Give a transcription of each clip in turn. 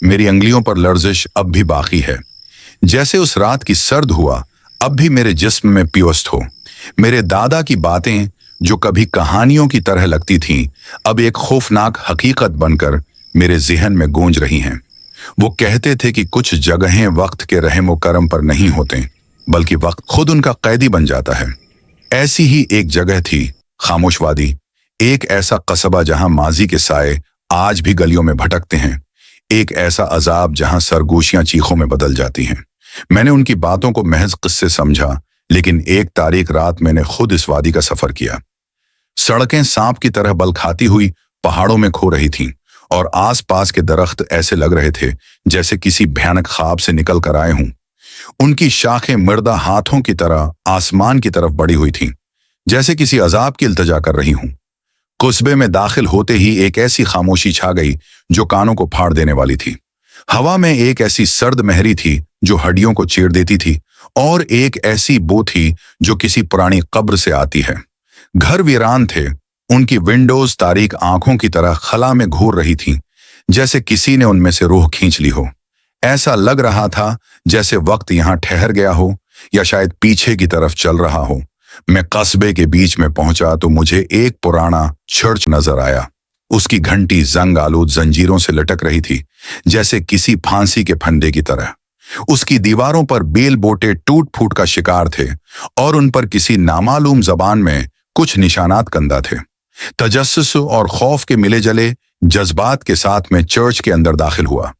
मेरी अंगुलियों पर लर्जिश अब भी बाकी है, जैसे उस रात की सर्द हुआ अब भी मेरे जिस्म में पियोस्त हो। मेरे दादा की बातें जो कभी कहानियों की तरह लगती थीं, अब एक खौफनाक हकीकत बनकर मेरे ज़हन में गूंज रही हैं। वो कहते थे कि कुछ जगहें वक्त के रहम करम पर नहीं होते, बल्कि वक्त खुद उनका कैदी बन जाता है। ऐसी ही एक जगह थी खामोश वादी, एक ऐसा कस्बा जहां माजी के साए आज भी गलियों में भटकते हैं, एक ऐसा अजाब जहां सरगोशियां चीखों में बदल जाती हैं। मैंने उनकी बातों को महज किस्से समझा, लेकिन एक तारीख रात मैंने खुद इस वादी का सफर किया। सड़कें सांप की तरह बल खाती हुई पहाड़ों में खो रही थीं और आसपास के दरख्त ऐसे लग रहे थे जैसे किसी भयानक ख्वाब से निकल कर आए हों। उनकी शाखें मर्दा हाथों की तरह आसमान की तरफ बढ़ी हुई थीं, जैसे किसी अजाब की इल्तिजा कर रही हूं। कुस्बे में दाखिल होते ही एक ऐसी खामोशी छा गई जो कानों को फाड़ देने वाली थी। हवा में एक ऐसी सर्द महरी थी जो हड्डियों को चीर देती थी, और एक ऐसी बू थी जो किसी पुरानी कब्र से आती है। घर वीरान थे, उनकी विंडोज तारीक आंखों की तरह खला में घूर रही थीं, जैसे किसी ने उनमें से रूह खींच ली हो। ऐसा लग रहा था जैसे वक्त यहां ठहर गया हो या शायद पीछे की तरफ चल रहा हो। मैं कस्बे के बीच में पहुंचा तो मुझे एक पुराना चर्च नजर आया। उसकी घंटी जंग आलूद जंजीरों से लटक रही थी, जैसे किसी फांसी के फंदे की तरह। उसकी दीवारों पर बेल बोटे टूट फूट का शिकार थे और उन पर किसी नामालूम जबान में कुछ निशानात कंदा थे। तजस्सुस और खौफ के मिले जले जज्बात के साथ मैं चर्च के अंदर दाखिल हुआ।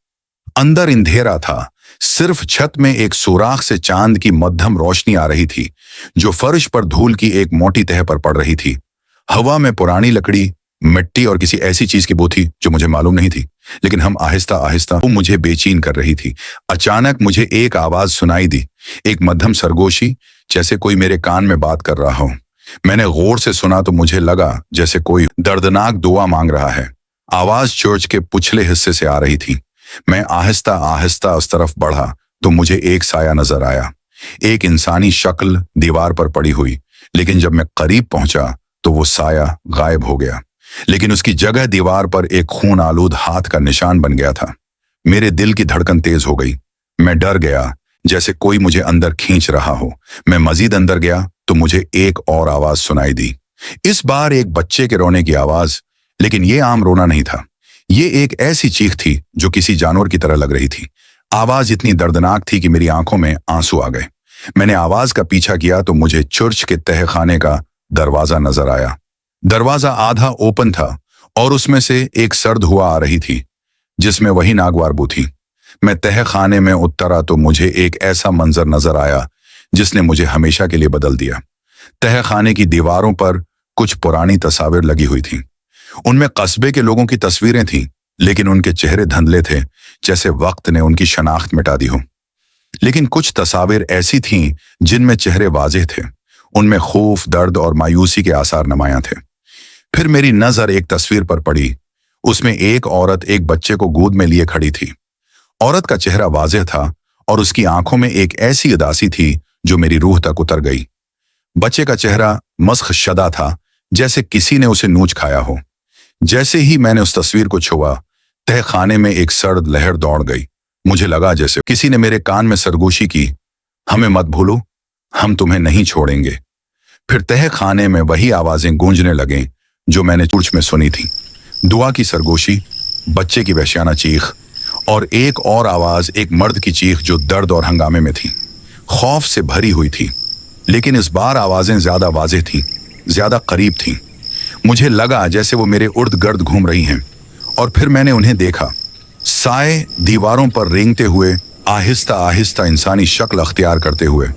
अंदर अंधेरा था, सिर्फ छत में एक सुराख से चांद की मध्यम रोशनी आ रही थी जो फर्श पर धूल की एक मोटी तह पर पड़ रही थी। हवा में पुरानी लकड़ी, मिट्टी और किसी ऐसी चीज की बू थी जो मुझे मालूम नहीं थी, लेकिन हम आहिस्ता आहिस्ता वो मुझे बेचैन कर रही थी। अचानक मुझे एक आवाज सुनाई दी, एक मध्यम सरगोशी, जैसे कोई मेरे कान में बात कर रहा हो। मैंने गौर से सुना तो मुझे लगा जैसे कोई दर्दनाक दुआ मांग रहा है। आवाज चर्च के पिछले हिस्से से आ रही थी। मैं आहिस्ता आहिस्ता उस तरफ बढ़ा तो मुझे एक साया नजर आया, एक इंसानी शक्ल दीवार पर पड़ी हुई। लेकिन जब मैं करीब पहुंचा तो वो साया गायब हो गया, लेकिन उसकी जगह दीवार पर एक खून आलूद हाथ का निशान बन गया था। मेरे दिल की धड़कन तेज हो गई। मैं डर गया, जैसे कोई मुझे अंदर खींच रहा हो। मैं मजीद अंदर गया तो मुझे एक और आवाज सुनाई दी। इस बार एक बच्चे के रोने की आवाज, लेकिन ये आम रोना नहीं था। ये एक ऐसी चीख थी जो किसी जानवर की तरह लग रही थी। आवाज इतनी दर्दनाक थी कि मेरी आंखों में आंसू आ गए। मैंने आवाज का पीछा किया तो मुझे चर्च के तहखाने का दरवाजा नजर आया। दरवाजा आधा ओपन था और उसमें से एक सर्द हुआ आ रही थी जिसमें वही नागवार बू थी। मैं तहखाने में उतरा तो मुझे एक ऐसा मंजर नजर आया जिसने मुझे हमेशा के लिए बदल दिया। तहखाने की दीवारों पर कुछ पुरानी तस्वीरें लगी हुई थीं। उनमें कस्बे के लोगों की तस्वीरें थीं, लेकिन उनके चेहरे धुंधले थे, जैसे वक्त ने उनकी शनाख्त मिटा दी हो। लेकिन कुछ तस्वीरें ऐसी थीं जिनमें चेहरे वाज़ेह थे। उनमें खौफ, दर्द और मायूसी के आसार नुमायां थे। फिर मेरी नजर एक तस्वीर पर पड़ी। उसमें एक औरत एक बच्चे को गोद में लिए खड़ी थी। औरत का चेहरा वाज़ेह था और उसकी आंखों में एक ऐसी उदासी थी जो मेरी रूह तक उतर गई। बच्चे का चेहरा मस्ख शदा था, जैसे किसी ने उसे नोच खाया हो। जैसे ही मैंने उस तस्वीर को छुआ, तहखाने में एक सर्द लहर दौड़ गई। मुझे लगा जैसे किसी ने मेरे कान में सरगोशी की, हमें मत भूलो, हम तुम्हें नहीं छोड़ेंगे। फिर तहखाने में वही आवाजें गूंजने लगें जो मैंने चर्च में सुनी थी। दुआ की सरगोशी, बच्चे की वहशियाना चीख और एक और आवाज, एक मर्द की चीख जो दर्द और हंगामे में थी, खौफ से भरी हुई थी। लेकिन इस बार आवाजें ज्यादा वाज़ेह थीं, ज्यादा करीब थीं। मुझे लगा जैसे वो मेरे उर्द गर्द घूम रही हैं। और फिर मैंने उन्हें देखा, साए दीवारों पर रेंगते हुए, आहिस्ता आहिस्ता इंसानी शक्ल अख्तियार करते हुए।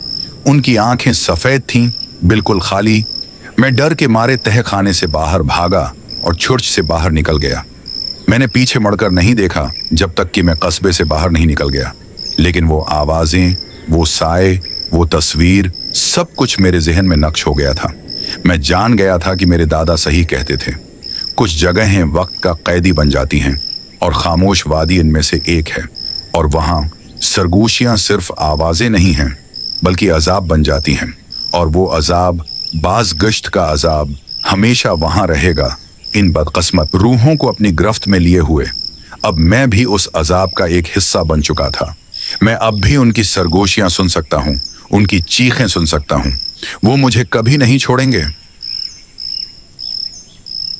उनकी आंखें सफेद थीं, बिल्कुल खाली। मैं डर के मारे तहखाने से बाहर भागा और चर्च से बाहर निकल गया। मैंने पीछे मुड़कर नहीं देखा जब तक कि मैं कस्बे से बाहर नहीं निकल गया। लेकिन वो आवाजें, वो साए, वो तस्वीर, सब कुछ मेरे जहन में नक्श हो गया था। मैं जान गया था कि मेरे दादा सही कहते थे, कुछ जगहें वक्त का कैदी बन जाती हैं और खामोश वादी इनमें से एक है। और वहाँ सरगोशियाँ सिर्फ आवाजें नहीं हैं, बल्कि अजाब बन जाती हैं। और वो अजाब, बाज गश्त का अजाब, हमेशा वहाँ रहेगा, इन बदकिस्मत रूहों को अपनी गिरफ्त में लिए हुए। अब मैं भी उस अजाब का एक हिस्सा बन चुका था। मैं अब भी उनकी सरगोशियां सुन सकता हूं, उनकी चीखें सुन सकता हूं। वो मुझे कभी नहीं छोड़ेंगे।